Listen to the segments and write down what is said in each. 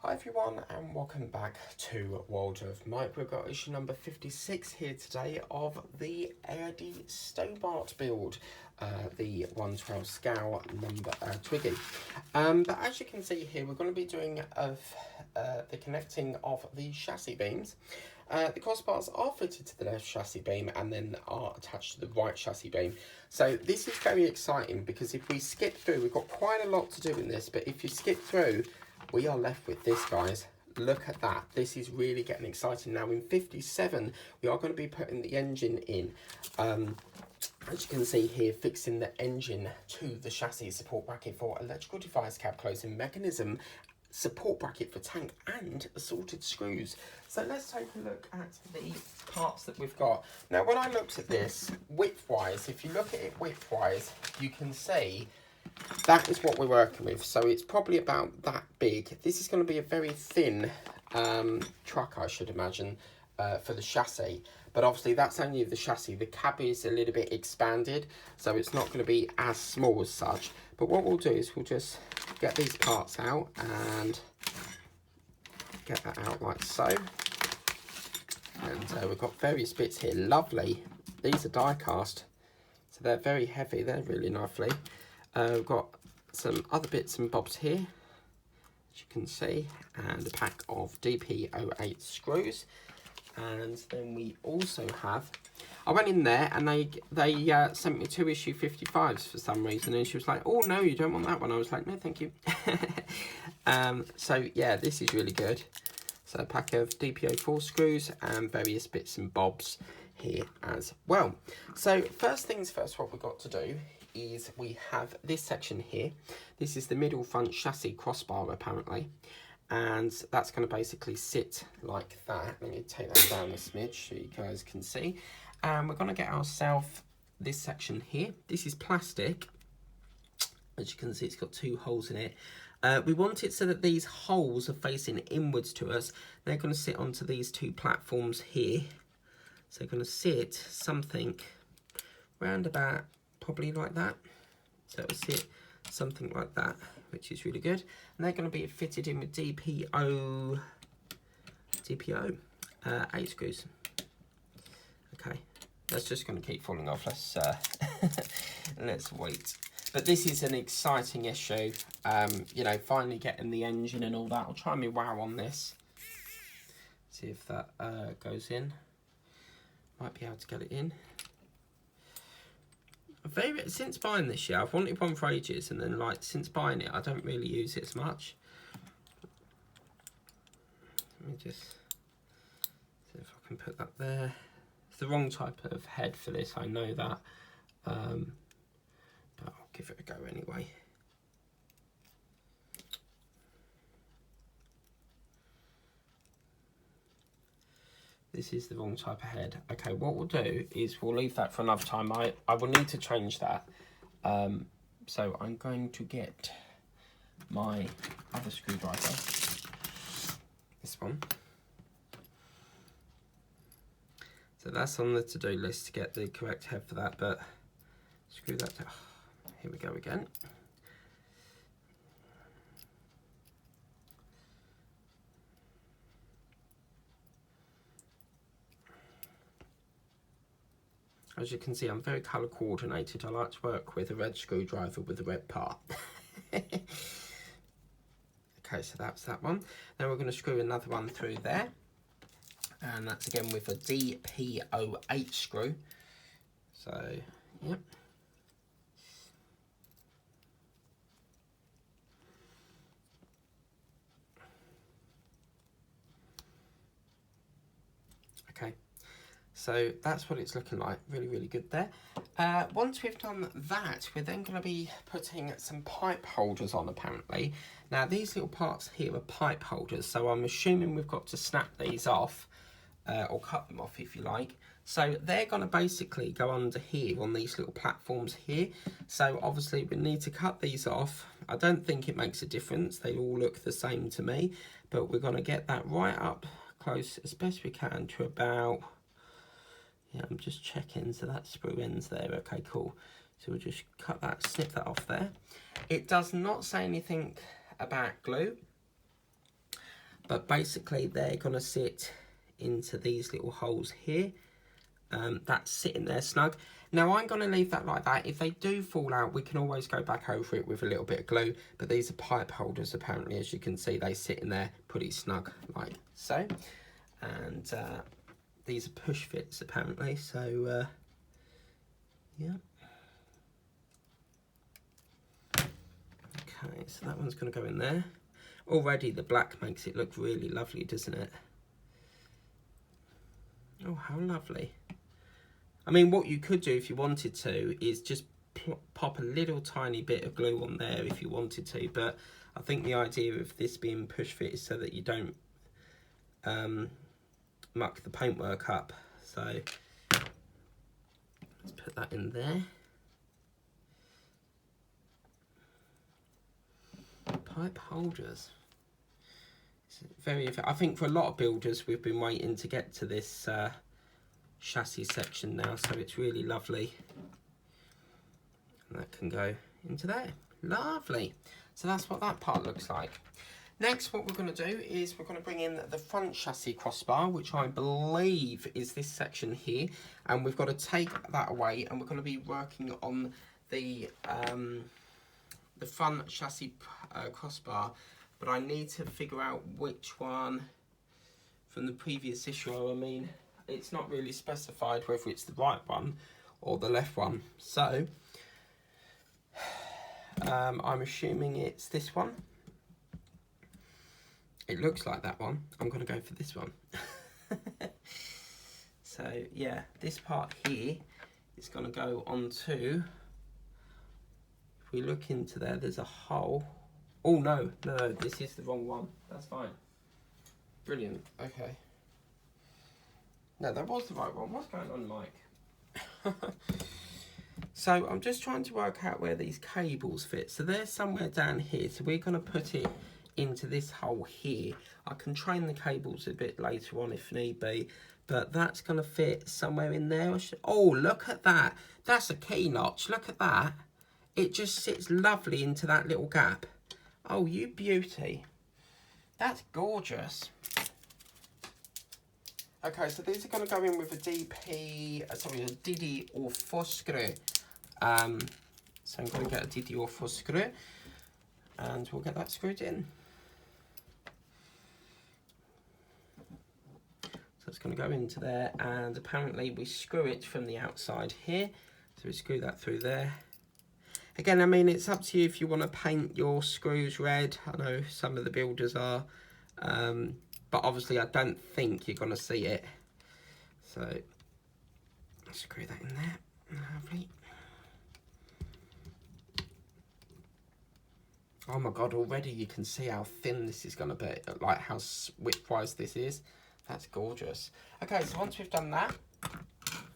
Hi everyone and welcome back to World of Mike. We've got issue number 56 here today of the AID Stobart build, the 112 scale number Twiggy. But as you can see here, we're going to be doing the connecting of the chassis beams. The crossbars are fitted to the left chassis beam and then are attached to the right chassis beam. So this is very exciting because if we skip through, we've got quite a lot to do in this, but if you skip through, we are left with this, guys. Look at that. This is really getting exciting. Now in 57, we are going to be putting the engine in. As you can see here, fixing the engine to the chassis support bracket for electrical device cab closing mechanism, support bracket for tank and assorted screws. So let's take a look at the parts that we've got. Now when I looked at this width-wise, if you look at it width-wise, you can see that is what we're working with. So it's probably about that big. This is going to be a very thin truck, I should imagine, for the chassis. But obviously that's only the chassis. The cab is a little bit expanded, so it's not going to be as small as such. But what we'll do is we'll just get these parts out and get that out like so. And we've got various bits here. Lovely. These are die cast, so they're very heavy. They're really lovely. We've got some other bits and bobs here, as you can see, and a pack of DP08 screws. And then we also have, I went in there and they sent me 2 issue 55s for some reason, and she was like, oh no, you don't want that one. I was like, no thank you. So yeah, this is really good. So a pack of DP04 screws and various bits and bobs here as well. So first things first, what we've got to do is we have this section here. This is the middle front chassis crossbar apparently, and that's going to basically sit like that. Let me take that down a smidge so you guys can see. And we're going to get ourselves this section here. This is plastic. As you can see, it's got 2 holes in it. We want it so that these holes are facing inwards to us. They're going to sit onto these 2 platforms here. So they're going to sit something round about probably like that. So it'll sit something like that, which is really good. And they're going to be fitted in with DP08 8 screws. Okay, that's just going to keep falling off. Let's wait. But this is an exciting issue. You know, finally getting the engine and all that. I'll try my wow on this. See if that goes in. Might be able to get it in. Since buying this year, I've wanted one for ages, and then like since buying it, I don't really use it as much. Let me just see if I can put that there. It's the wrong type of head for this, I know that, but I'll give it a go anyway. This is the wrong type of head. Okay, what we'll do is we'll leave that for another time. I will need to change that. So I'm going to get my other screwdriver. This one. So that's on the to-do list to get the correct head for that, but screw that down. Here we go again. As you can see, I'm very colour coordinated. I like to work with a red screwdriver with a red part. Okay, so that's that one. Then we're going to screw another one through there. And that's again with a DP08 screw. So, yep. Okay. So that's what it's looking like. Really, really good there. Once we've done that, we're then going to be putting some pipe holders on apparently. Now these little parts here are pipe holders, so I'm assuming we've got to snap these off, or cut them off if you like. So they're going to basically go under here on these little platforms here. So obviously we need to cut these off. I don't think it makes a difference. They all look the same to me, but we're going to get that right up close as best we can to about... Yeah, I'm just checking, so that sprue ends there. Okay, cool. So we'll just cut that, snip that off there. It does not say anything about glue. But basically they're going to sit into these little holes here. That's sitting there snug. Now I'm going to leave that like that. If they do fall out, we can always go back over it with a little bit of glue. But these are pipe holders apparently, as you can see. They sit in there pretty snug like so. And these are push fits apparently, so yeah. Okay, so that one's going to go in there. Already the black makes it look really lovely, doesn't it? Oh, how lovely. I mean, what you could do if you wanted to is just pop a little tiny bit of glue on there if you wanted to, but I think the idea of this being push fit is so that you don't muck the paintwork up. So let's put that in there. Pipe holders. I think for a lot of builders we've been waiting to get to this chassis section now, so it's really lovely. And that can go into there. Lovely. So that's what that part looks like. Next, what we're going to do is we're going to bring in the front chassis crossbar, which I believe is this section here, and we've got to take that away, and we're going to be working on the front chassis crossbar, but I need to figure out which one from the previous issue. I mean, it's not really specified whether it's the right one or the left one, so I'm assuming it's this one. It looks like that one. I'm going to go for this one. So yeah, this part here is going to go onto, if we look into there, there's a hole. Oh no, this is the wrong one. That's fine. Brilliant, okay. No, that was the right one. What's going on, Mike? So I'm just trying to work out where these cables fit. So they're somewhere down here. So we're going to put it into this hole here. I can train the cables a bit later on if need be, but that's going to fit somewhere in there. Oh, look at that. That's a key notch. Look at that. It just sits lovely into that little gap. Oh, you beauty. That's gorgeous. Okay, so these are going to go in with a a Didi or 4 screw. So I'm going to get a Didi or 4 screw, and we'll get that screwed in. So it's going to go into there, and apparently we screw it from the outside here. So we screw that through there. Again, I mean, it's up to you if you want to paint your screws red. I know some of the builders are. But obviously I don't think you're going to see it. So, screw that in there. Lovely. Oh my god, already you can see how thin this is going to be. Like how width-wise this is. That's gorgeous. Okay, so once we've done that,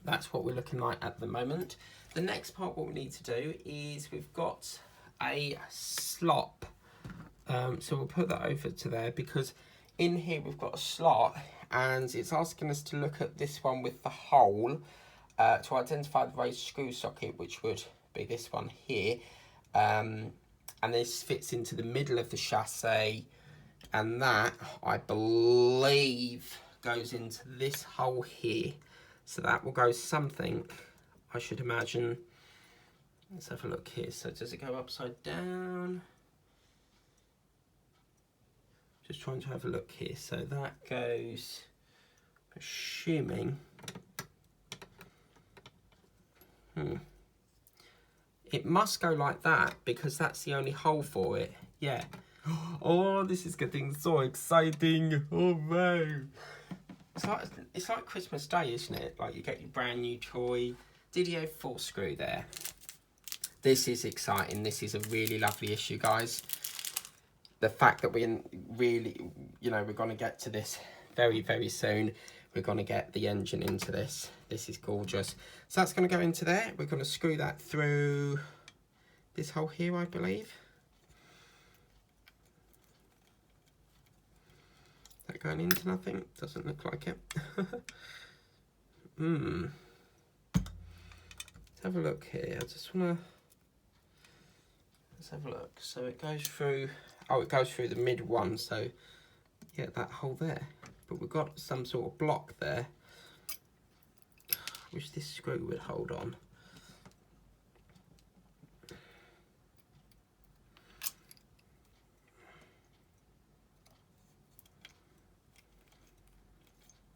that's what we're looking like at the moment. The next part, what we need to do is we've got a slot. So we'll put that over to there because in here we've got a slot, and it's asking us to look at this one with the hole to identify the raised screw socket, which would be this one here. And this fits into the middle of the chassis, and that, I believe, goes into this hole here. So that will go something, I should imagine. Let's have a look here. So does it go upside down? Just trying to have a look here. So that goes, assuming, it must go like that because that's the only hole for it. Yeah. Oh, this is getting so exciting. Oh no. It's like Christmas Day, isn't it? Like you get your brand new toy. Didio 4 screw there. This is exciting. This is a really lovely issue, guys. The fact that we're really, we're going to get to this very, very soon. We're going to get the engine into this. This is gorgeous. So that's going to go into there. We're going to screw that through this hole here, I believe. Is that going into nothing? Doesn't look like it. Let's have a look here. I just want to... Let's have a look. So it goes through... Oh, it goes through the mid one, so yeah, that hole there. But we've got some sort of block there. Wish this screw would hold on.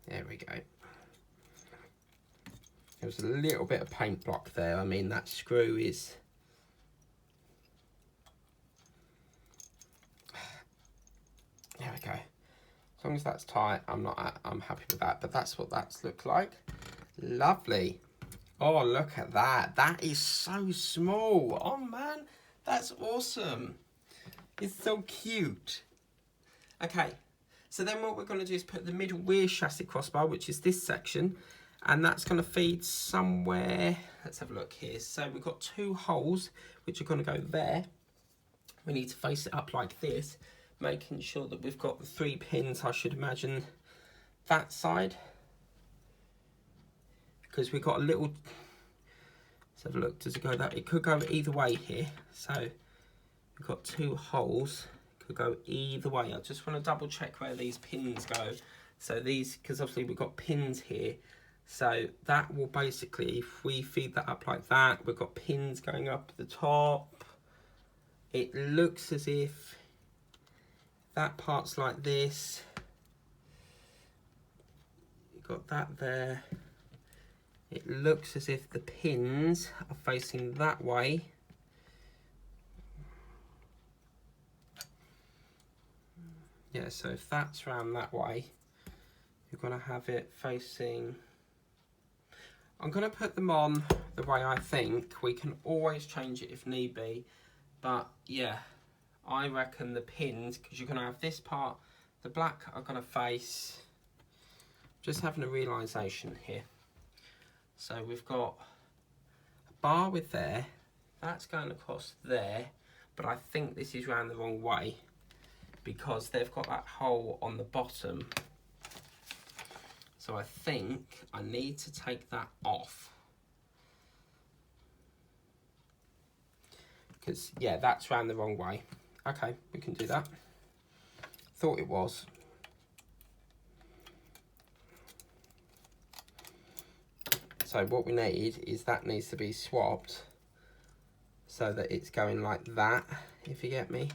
There we go. There was a little bit of paint block there. I mean, that screw is... There we go. As long as that's tight, I'm happy with that. But that's what that's looked like. Lovely. Oh, look at that. That is so small. Oh, man. That's awesome. It's so cute. Okay. So then what we're going to do is put the middle rear chassis crossbar, which is this section. And that's going to feed somewhere. Let's have a look here. So we've got 2 holes, which are going to go there. We need to face it up like this, making sure that we've got the 3 pins, I should imagine, that side. Because we've got a little, let's have a look, does it go that, it could go either way here. So we've got 2 holes, it could go either way. I just want to double check where these pins go. So these, because obviously we've got pins here. So that will basically, if we feed that up like that, we've got pins going up the top. It looks as if that part's like this. You've got that there. It looks as if the pins are facing that way. Yeah, so if that's round that way, you're going to have it facing... I'm going to put them on the way I think. We can always change it if need be. But yeah, I reckon the pins, because you're going to have this part, the black are going to face... Just having a realisation here. So we've got a bar with there, that's going across there, but I think this is round the wrong way because they've got that hole on the bottom. So I think I need to take that off. Because, yeah, that's round the wrong way. Okay, we can do that. Thought it was. So what we need is that needs to be swapped so that it's going like that, if you get me.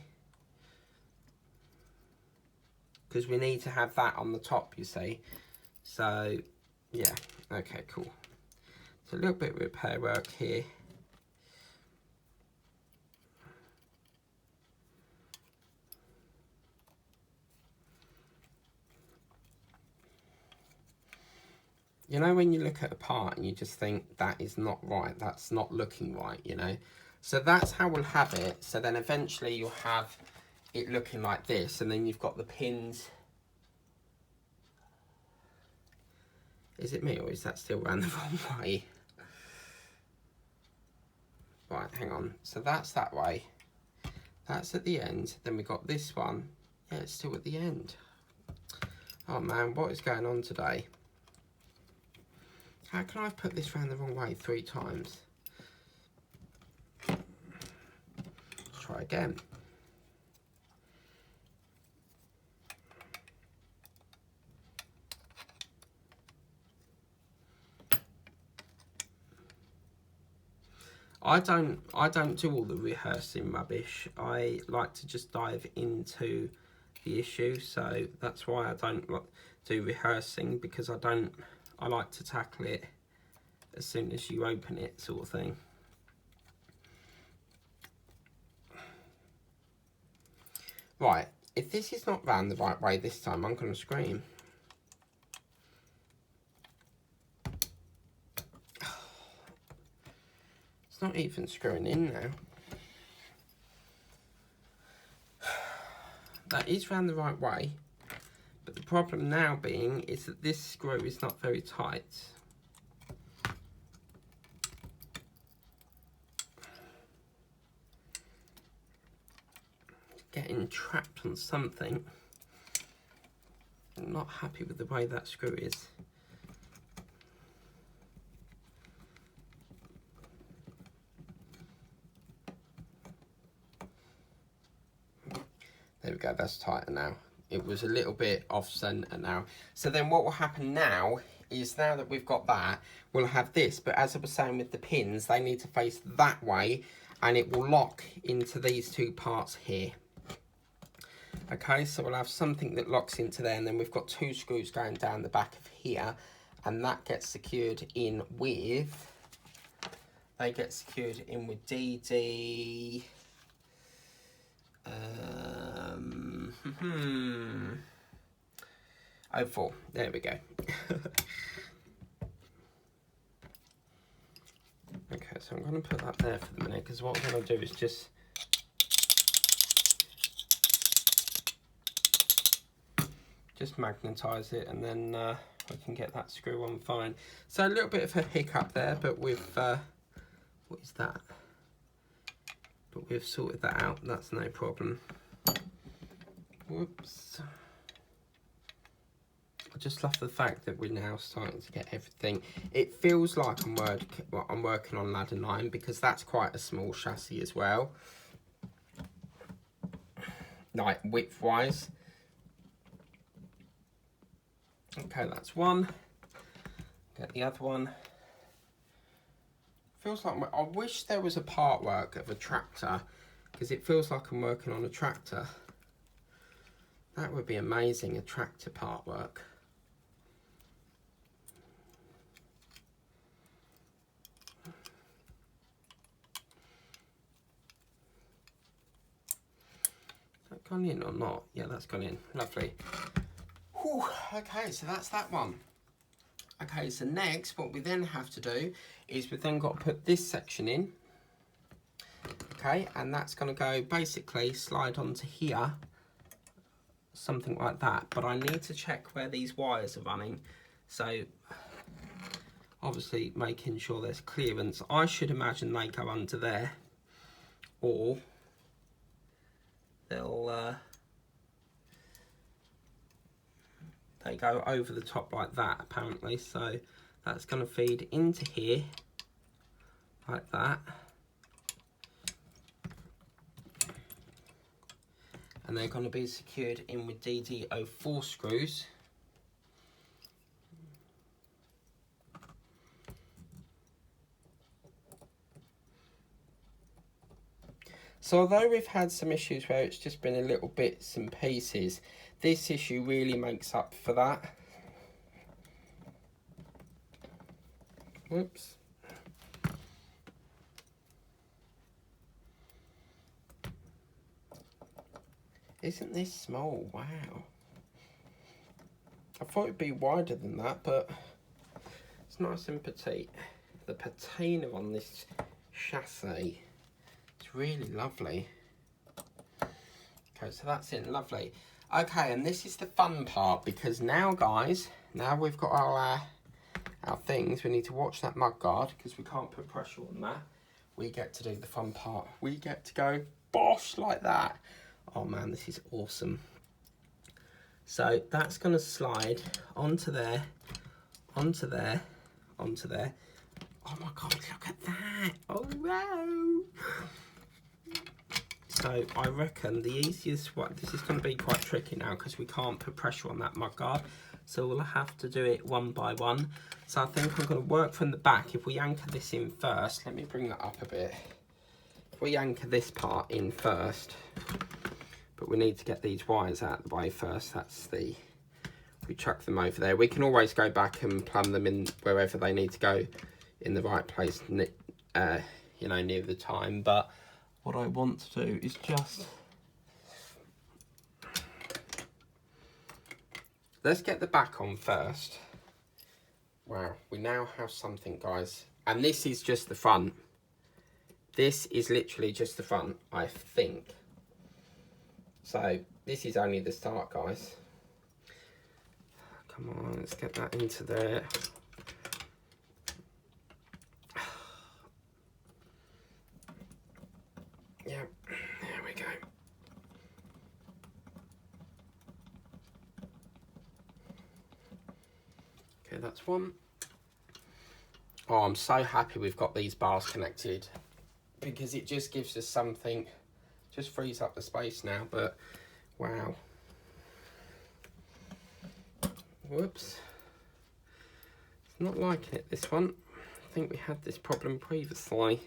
Because we need to have that on the top, you see. So, yeah, okay, cool. So a little bit of repair work here. You know, when you look at a part and you just think that is not right, that's not looking right, you know. So that's how we'll have it. So then eventually you'll have it looking like this, and then you've got the pins. Is it me, or is that still round the wrong way? Right, hang on. So that's that way. That's at the end. Then we got this one. Yeah, it's still at the end. Oh man, what is going on today? How can I put this round the wrong way 3 times? Let's try again. I don't do all the rehearsing rubbish. I like to just dive into the issue, so that's why I don't do rehearsing, because I like to tackle it as soon as you open it, sort of thing. Right, if this is not round the right way this time, I'm going to scream. It's not even screwing in now. That is round the right way, but the problem now being is that this screw is not very tight. Getting trapped on something. I'm not happy with the way that screw is. There we go, that's tighter now. it was a little bit off centre now. So then what will happen now is, now that we've got that, we'll have this, but as I was saying with the pins, they need to face that way, and it will lock into these two parts here. Okay, so we'll have something that locks into there, and then we've got two screws going down the back of here, and that gets secured in with, they get secured in with DD, 04, there we go. Okay, so I'm going to put that there for the minute, because what I'm going to do is just magnetise it, and then we can get that screw on fine. So a little bit of a hiccup there, but we've what is that? But we've sorted that out, that's no problem. Whoops. I just love the fact that we're now starting to get everything. It feels like I'm working on ladder 9, because that's quite a small chassis as well, like width wise. Okay, that's one. Get the other one. Feels like I wish there was a part work of a tractor, because it feels like I'm working on a tractor. That would be amazing, a tractor part work. Is that gone in or not? Yeah, that's gone in. Lovely. Whew, okay, so that's that one. Okay, so next, what we then have to do is we've then got to put this section in. Okay, and that's going to go, basically slide onto here, something like that. But I need to check where these wires are running. So, obviously making sure there's clearance. I should imagine they go under there, or they'll they go over the top like that, apparently. So that's going to feed into here like that, and they're going to be secured in with DD04 screws. So although we've had some issues where it's just been a little bits and pieces, this issue really makes up for that. Whoops. Isn't this small? Wow. I thought it'd be wider than that, but it's nice and petite. The patina on this chassis, it's really lovely. Okay, so that's it, lovely. Okay, and this is the fun part, because now, guys, now we've got our things, we need to watch that mud guard, because we can't put pressure on that. We get to do the fun part. We get to go bosh like that. Oh man, this is awesome. So that's going to slide onto there, onto there, onto there. Oh my God, look at that. Oh wow. So I reckon the easiest one, this is going to be quite tricky now because we can't put pressure on that mud guard. So we'll have to do it one by one. So I think I'm going to work from the back. If we anchor this in first, let me bring that up a bit. If we anchor this part in first, but we need to get these wires out of the way first. That's the, we chuck them over there. We can always go back and plumb them in wherever they need to go in the right place, you know, near the time. But what I want to do is just, let's get the back on first. Wow, we now have something, guys. And this is just the front. This is literally just the front, I think. So this is only the start, guys. Come on, let's get that into there. Yeah, there we go. Okay, that's one. Oh, I'm so happy we've got these bars connected, because it just gives us something, just frees up the space now. But wow. Whoops. It's not liking it, this one. I think we had this problem previously.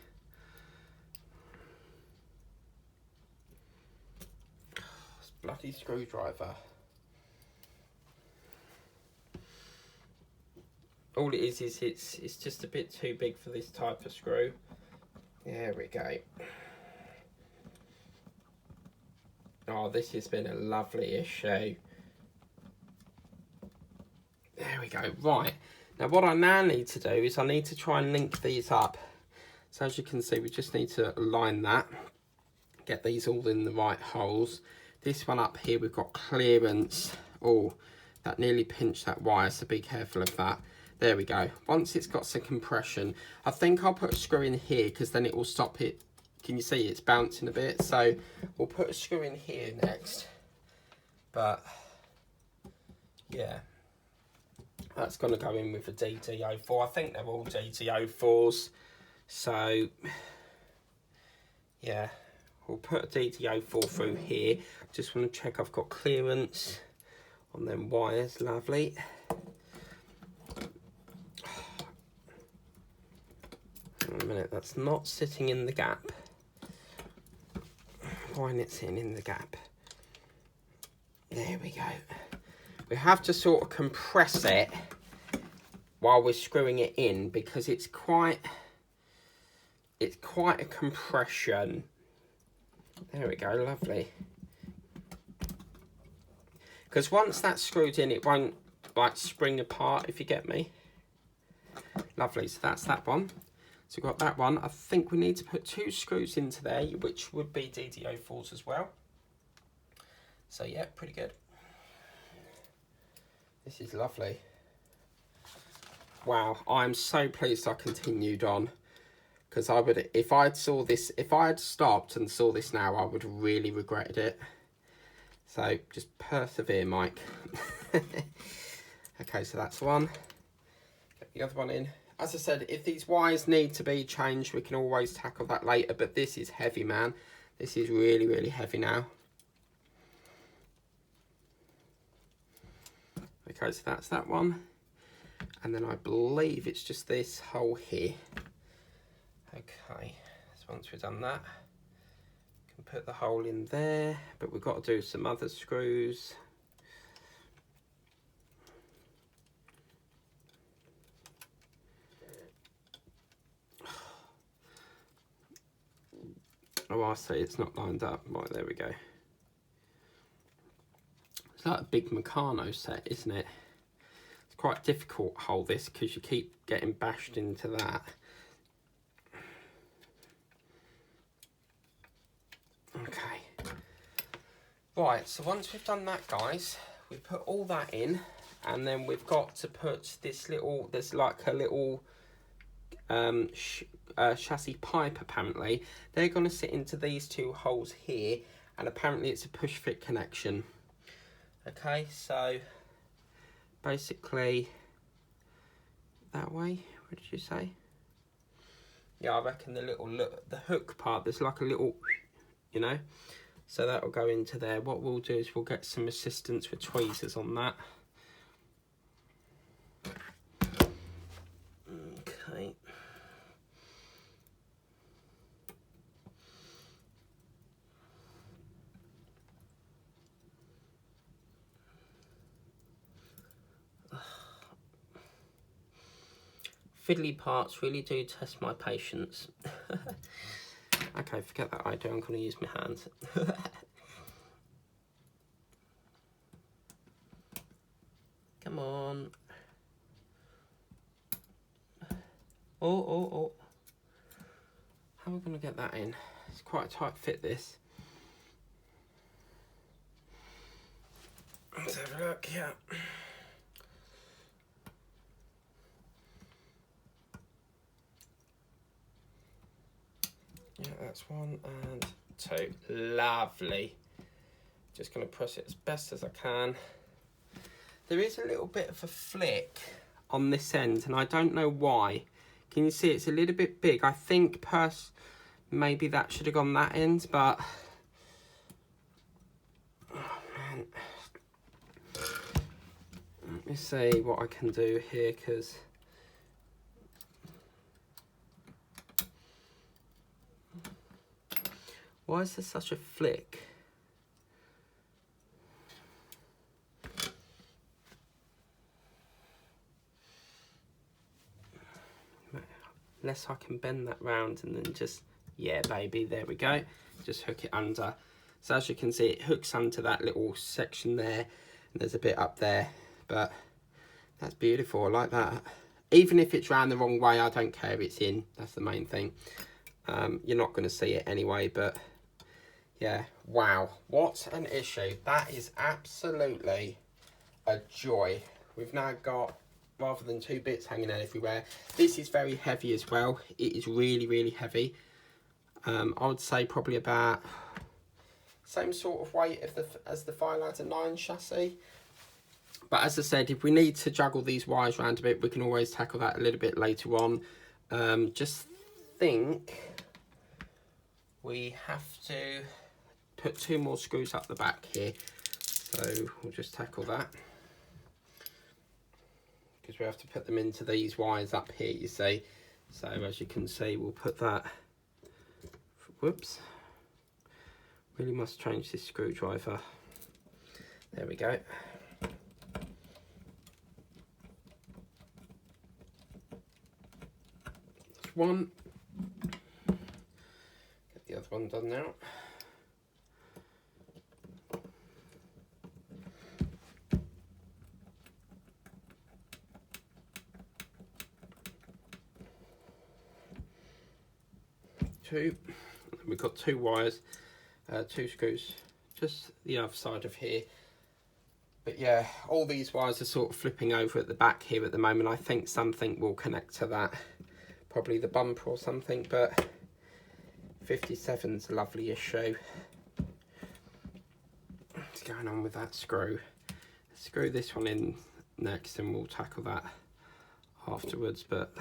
This bloody screwdriver. All it is it's just a bit too big for this type of screw. There we go. Oh, this has been a lovely issue. There we go. Right. Now what I now need to do is I need to try and link these up. So as you can see, we just need to align that. Get these all in the right holes. This one up here, we've got clearance. Oh, that nearly pinched that wire, so be careful of that. There we go. Once it's got some compression, I think I'll put a screw in here because then it will stop it. Can you see it's bouncing a bit? So we'll put a screw in here next. But yeah, that's going to go in with a DD04. I think they're all DD04s. So yeah, we'll put a DD04 through here. Just want to check I've got clearance on them wires. Lovely. Hang on a minute, that's not sitting in the gap. Why isn't it sitting in the gap? There we go. We have to sort of compress it while we're screwing it in because it's quite a compression. There we go, lovely. Because once that's screwed in, it won't like spring apart, if you get me. Lovely, so that's that one. So we've got that one. I think we need to put 2 screws into there, which would be DD04s as well. So yeah, pretty good. This is lovely. Wow, I'm so pleased I continued on. Because I would, if I had stopped and saw this now, I would have really regretted it. So just persevere, Mike. Okay, so that's one. Get the other one in. As I said, if these wires need to be changed, we can always tackle that later. But this is heavy, man. This is really, really heavy now. Okay, so that's that one. And then I believe it's just this hole here. Okay, so once we've done that, we can put the hole in there. But we've got to do some other screws. Oh, I say it's not lined up. Right, there we go. It's like a big Meccano set, isn't it? It's quite difficult to hold this because you keep getting bashed into that. Okay. Right, so once we've done that, guys, we put all that in, and then we've got to put this little, there's like a little chassis pipe, apparently. They're going to sit into these 2 holes here, and apparently it's a push fit connection. Okay, so basically that way. What did you say? Yeah, I reckon the hook part, there's like a little, you know, so that will go into there. What we'll do is we'll get some assistance with tweezers on that. Okay. Fiddly parts really do test my patience. Okay, forget that idea, I'm going to use my hands. Come on. Oh. How are we going to get that in? It's quite a tight fit, this. Let's have a look, yeah. Yeah, that's 1 and 2. Lovely. Just going to press it as best as I can. There is a little bit of a flick on this end, and I don't know why. Can you see it's a little bit big? I think maybe that should have gone that end, but oh man. Let me see what I can do here, because why is there such a flick? Unless I can bend that round and then just, yeah baby, there we go. Just hook it under. So as you can see, it hooks onto that little section there, and there's a bit up there, but that's beautiful, I like that. Even if it's round the wrong way, I don't care, it's in, that's the main thing. You're not gonna see it anyway, but yeah, wow, what an issue. That is absolutely a joy. We've now got, rather than two bits hanging out everywhere, this is very heavy as well. It is really, really heavy. I would say probably about same sort of weight as the Fireladder 9 chassis. But as I said, if we need to juggle these wires around a bit, we can always tackle that a little bit later on. Just think we have to put 2 more screws up the back here. So we'll just tackle that, because we have to put them into these wires up here, you see. So as you can see, we'll put that, whoops, really must change this screwdriver. There we go. That's one. Get the other one done now. Two. We've got 2 wires, 2 screws, just the other side of here. But yeah, all these wires are sort of flipping over at the back here at the moment. I think something will connect to that, probably the bumper or something, but 57's a lovely issue. What's going on with that screw? Screw this one in next and we'll tackle that afterwards, but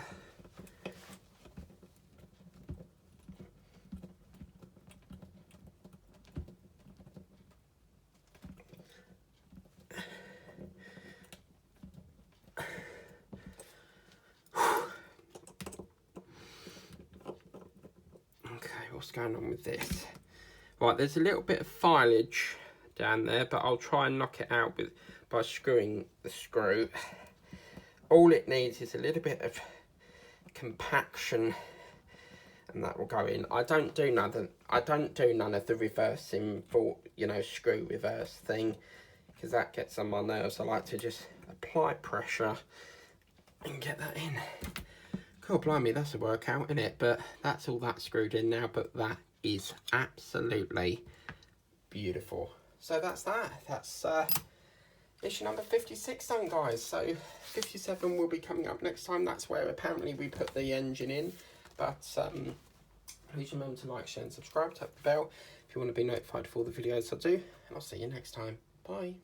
what's going on with this? Right, there's a little bit of filage down there, but I'll try and knock it out by screwing the screw. All it needs is a little bit of compaction, and that will go in. I don't do none of the reversing for, you know, screw reverse thing, because that gets on my nerves. I like to just apply pressure and get that in. God blimey, that's a workout, isn't it? But that's all that screwed in now, but that is absolutely beautiful. So that's that. That's issue number 56 done, guys. So 57 will be coming up next time. That's where apparently we put the engine in. But please remember to like, share and subscribe. Tap the bell if you want to be notified for all the videos I do. And I'll see you next time. Bye.